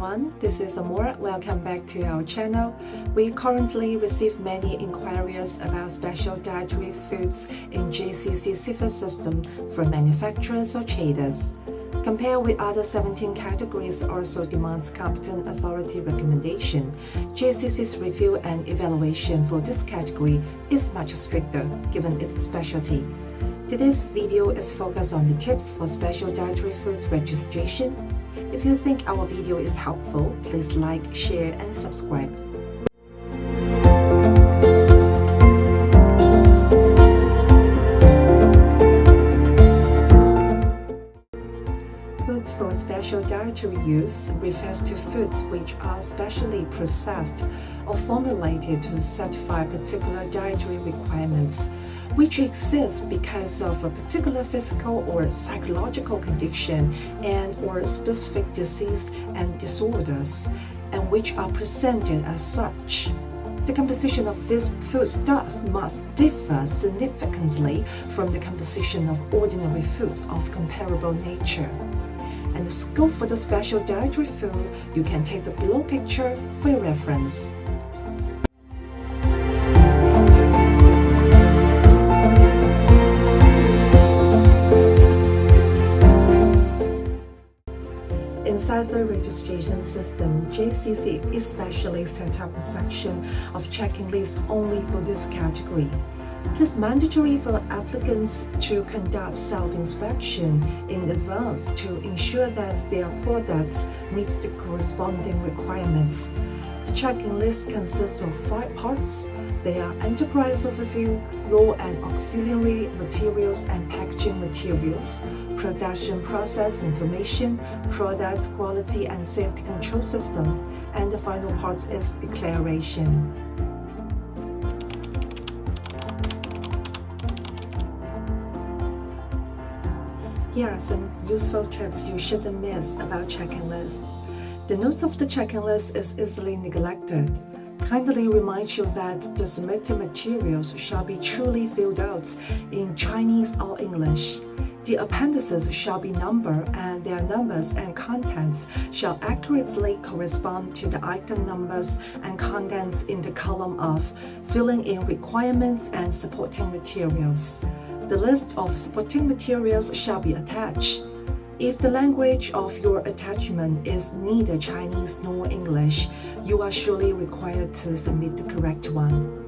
everyone, this is Amor. Welcome back to our channel. We currently receive many inquiries about special dietary foods in GACC CIFA system from manufacturers or traders. Compared with other 17 categories also demands competent authority recommendation. GACC's review and evaluation for this category is much stricter given its specialty. Today's video is focused on the tips for special dietary foods registration. If you think our video is helpful, please like, share, and subscribe. Foods for special dietary use refers to foods which are specially processed or formulated to satisfy particular dietary requirements, which exist because of a particular physical or psychological condition and/or specific disease and disorders, and which are presented as such. The composition of this foodstuff must differ significantly from the composition of ordinary foods of comparable nature. And the scope for the special dietary food, you can take the below picture for your reference. In CIFA registration system, GACC especially set up a section of checking lists only for this category. It is mandatory for applicants to conduct self-inspection in advance to ensure that their products meet the corresponding requirements. The checking list consists of 5 parts. They are enterprise overview, raw and auxiliary materials and packaging materials, production process information, product quality and safety control system, and the final part is declaration. Here are some useful tips you shouldn't miss about checking lists. The notes of the checking list is easily neglected. Kindly remind you that the submitted materials shall be truly filled out in Chinese or English. The appendices shall be numbered and their numbers and contents shall accurately correspond to the item numbers and contents in the column of filling in requirements and supporting materials. The list of supporting materials shall be attached. If the language of your attachment is neither Chinese nor English, you are surely required to submit the correct one.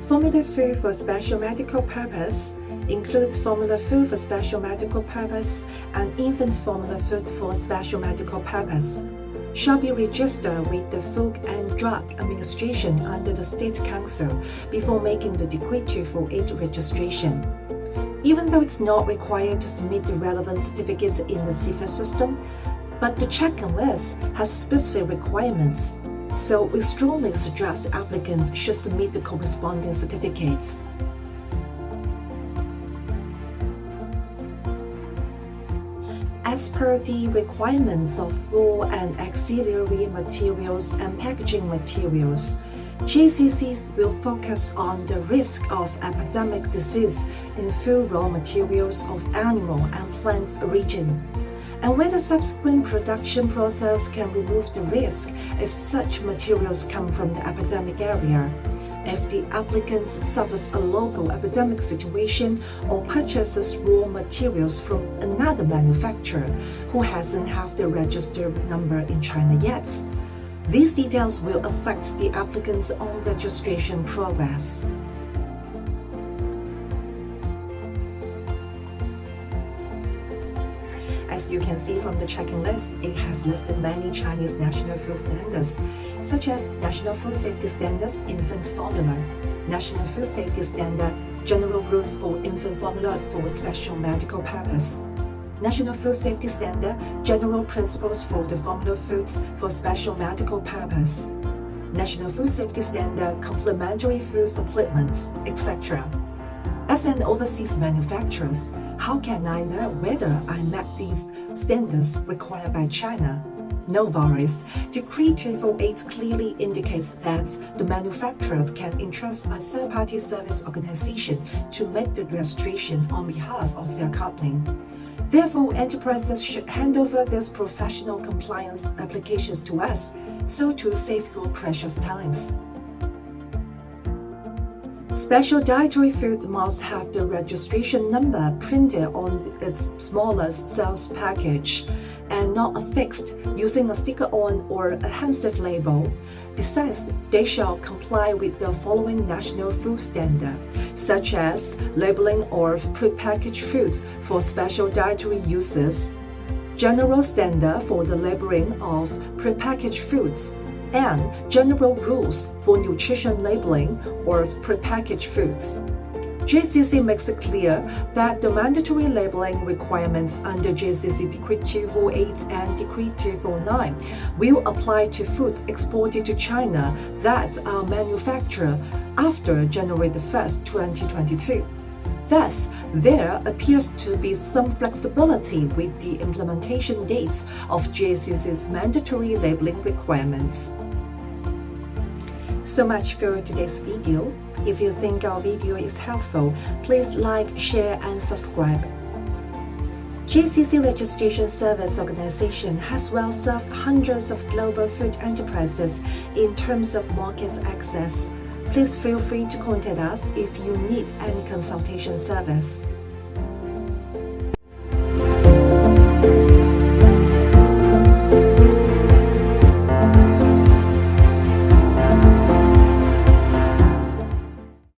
Formula food for special medical purpose includes formula food for special medical purpose and infant formula food for special medical purpose. Shall be registered with the Food and Drug Administration under the State Council before making the decree for its registration. Even though it's not required to submit the relevant certificates in the CIFA system, but the checking list has specific requirements, so we strongly suggest applicants should submit the corresponding certificates. As per the requirements of raw and auxiliary materials and packaging materials, GACC will focus on the risk of epidemic disease in food raw materials of animal and plant origin, and whether subsequent production process can remove the risk if such materials come from the epidemic area. If the applicant suffers a local epidemic situation or purchases raw materials from another manufacturer who hasn't have the registered number in China yet, these details will affect the applicant's own registration progress. As you can see from the checking list, it has listed many Chinese national food standards, such as National Food Safety Standards Infant Formula, National Food Safety Standard General Rules for Infant Formula for Special Medical Purpose, National Food Safety Standard General Principles for the Formula Foods for Special Medical Purpose, National Food Safety Standard Complementary Food Supplements, etc. As an overseas manufacturer, how can I know whether I met these standards required by China? no virus. Decree 248 clearly indicates that the manufacturer can entrust a third-party service organization to make the registration on behalf of their company. Therefore, enterprises should hand over these professional compliance applications to us, so to save your precious times. Special dietary foods must have the registration number printed on its smallest sales package and not affixed using a sticker-on or adhesive label. Besides, they shall comply with the following national food standards, such as labeling of prepackaged foods for special dietary uses, general standard for the labeling of prepackaged foods, and general rules for nutrition labeling of prepackaged foods. GACC makes it clear that the mandatory labeling requirements under GACC Decree 248 and Decree 249 will apply to foods exported to China that are manufactured after January 1st, 2022. Thus, there appears to be some flexibility with the implementation dates of GACC's mandatory labeling requirements. So much for today's video. If you think our video is helpful, please like, share, and subscribe. GACC Registration Service Organization has well served hundreds of global food enterprises in terms of market access. Please feel free to contact us if you need any consultation service.